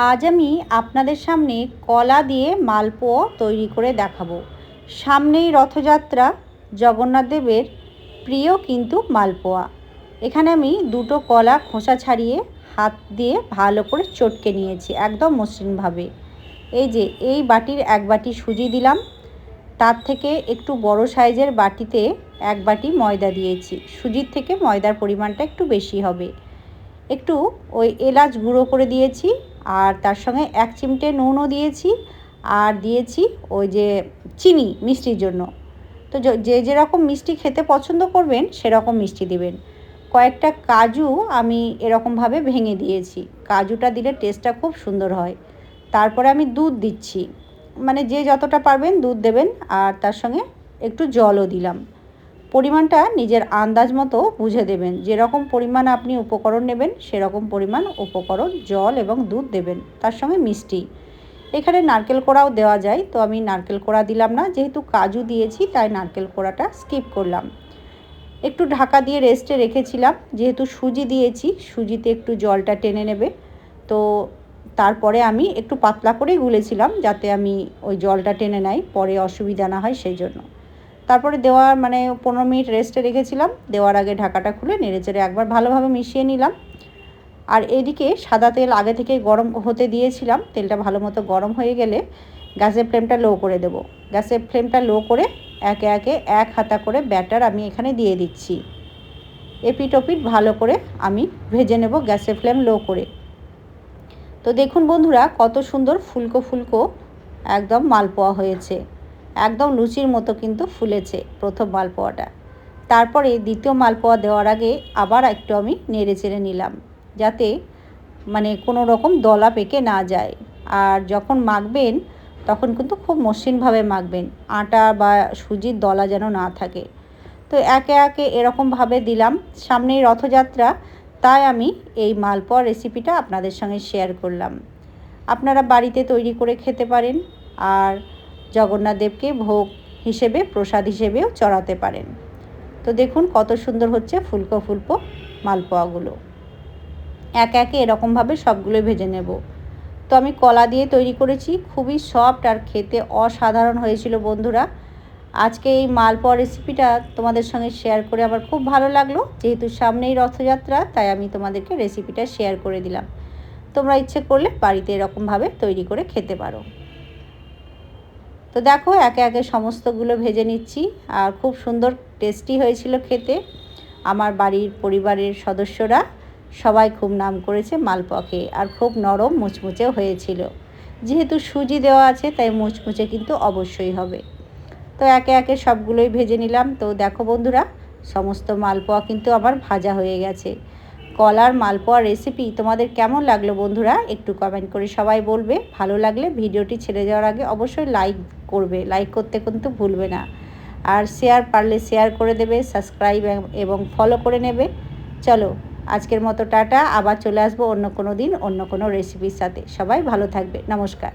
আজ আমি আপনাদের সামনে কলা দিয়ে মালপোয়া তৈরি করে দেখাবো। সামনেই রথযাত্রা, জগন্নাথ দেবের প্রিয় কিন্তু মালপোয়া। এখানে আমি দুটো কলা খোসা ছাড়িয়ে হাত দিয়ে ভালো করে চটকে নিয়েছি একদম মসৃণভাবে। এই যে এই বাটির এক বাটি সুজি দিলাম, তার থেকে একটু বড় সাইজের বাটিতে এক বাটি ময়দা দিয়েছি। সুজির থেকে ময়দার পরিমাণটা একটু বেশি হবে। একটু ওই এলাচ গুঁড়ো করে দিয়েছি, আর তার সঙ্গে এক চিমটে নুনও দিয়েছি, আর দিয়েছি ওই যে চিনি মিষ্টির জন্য। তো যে যেরকম মিষ্টি খেতে পছন্দ করবেন সেরকম মিষ্টি দেবেন। কয়েকটা কাজু আমি এরকমভাবে ভেঙে দিয়েছি, কাজুটা দিলে টেস্টটা খুব সুন্দর হয়। তারপরে আমি দুধ দিচ্ছি, মানে যে যতটা পারবেন দুধ দেবেন, আর তার সঙ্গে একটু জলও দিলাম। পরিমাণটা নিজের আন্দাজ মতো বুঝে দেবেন। যেরকম পরিমাণ আপনি উপকরণ নেবেন সেরকম পরিমাণ উপকরণ জল এবং দুধ দেবেন, তার সঙ্গে মিষ্টি। এখানে নারকেল কোড়াও দেওয়া যায়, তো আমি নারকেল কোড়া দিলাম না, যেহেতু কাজু দিয়েছি তাই নারকেল কোড়াটা স্কিপ করলাম। একটু ঢাকা দিয়ে রেস্টে রেখেছিলাম, যেহেতু সুজি দিয়েছি সুজিতে একটু জলটা টেনে নেবে। তো তারপরে আমি একটু পাতলা করে গুলেছিলাম যাতে আমি ওই জলটা টেনে নেয়, পরে অসুবিধা না হয় সেই জন্য। তারপরে দেওয়ার 15 মিনিট রেস্টে রেখেছিলাম। দেওয়ার আগে ঢাকাটা খুলে নেড়েচেড়ে একবার ভালোভাবে মিশিয়ে নিলাম। আর এদিকে সাদা তেল আগে থেকে গরম হতে দিয়েছিলাম। তেলটা ভালো মতো গরম হয়ে গেলে গ্যাসের ফ্লেমটা লো করে দেব। গ্যাসের ফ্লেমটা লো করে একে একে এক হাতা করে ব্যাটার আমি এখানে দিয়ে দিচ্ছি। এপিট ওপিট ভালো করে আমি ভেজে নেব গ্যাসের ফ্লেম লো করে। তো দেখুন বন্ধুরা, কত সুন্দর ফুলকো ফুলকো একদম মালপোয়া হয়েছে, একদম লুচির মতো কিন্তু ফুলেছে প্রথম মালপোয়াটা। তারপরে দ্বিতীয় মালপোয়া দেওয়ার আগে আবার একটু আমি নেড়ে চেড়ে নিলাম, যাতে কোনো রকম দলা পেকে না যায়। আর যখন মাখবেন তখন কিন্তু খুব মসৃণভাবে মাখবেন, আটা বা সুজির দলা যেন না থাকে। তো একে একে এরকমভাবে দিলাম। সামনেই রথযাত্রা, তাই আমি এই মালপোয়া রেসিপিটা আপনাদের সঙ্গে শেয়ার করলাম। আপনারা বাড়িতে তৈরি করে খেতে পারেন, আর জগন্নাথ দেবকে ভোগ হিসেবে প্রসাদ হিসেবেও চড়াতে পারেন। তো দেখুন কত সুন্দর হচ্ছে ফুলকো ফুলকো মালপোয়াগুলো। একে একে এরকমভাবে সবগুলো ভেজে নেব। তো আমি কলা দিয়ে তৈরি করেছি, খুবই সফট আর খেতে অসাধারণ হয়েছিল বন্ধুরা। আজকে এই মালপোয়া রেসিপিটা তোমাদের সঙ্গে শেয়ার করে আমার খুব ভালো লাগলো। যেহেতু সামনেই রথযাত্রা, তাই আমি তোমাদেরকে রেসিপিটা শেয়ার করে দিলাম। তোমরা ইচ্ছে করলে বাড়িতে এরকমভাবে তৈরি করে খেতে পারো। তো দেখো একে একে সমস্তগুলো ভেজে নিচ্ছি, আর খুব সুন্দর টেস্টি হয়েছিল খেতে। আমার বাড়ির পরিবারের সদস্যরা সবাই খুব নাম করেছে মালপোয়া খেয়ে, আর খুব নরম মুচমুচেও হয়েছিল। যেহেতু সুজি দেওয়া আছে তাই মুচমুচে কিন্তু অবশ্যই হবে। তো একে একে সবগুলোই ভেজে নিলাম। তো দেখো বন্ধুরা, সমস্ত মালপোয়া কিন্তু আমার ভাজা হয়ে গেছে। কলার মালপোয়া রেসিপি তোমাদের কেমন লাগলো বন্ধুরা, একটু কমেন্ট করে সবাই বলবে। ভালো লাগলে ভিডিওটি ছেড়ে যাওয়ার আগে অবশ্যই লাইক করবে, লাইক করতে কিন্তু ভুলবে না। আর শেয়ার পারলে শেয়ার করে দেবে, সাবস্ক্রাইব এবং ফলো করে নেবে। চলো আজকের মতো টাটা, আবার চলে আসবো অন্য কোনো দিন অন্য কোনো রেসিপির সাথে। সবাই ভালো থাকবে, নমস্কার।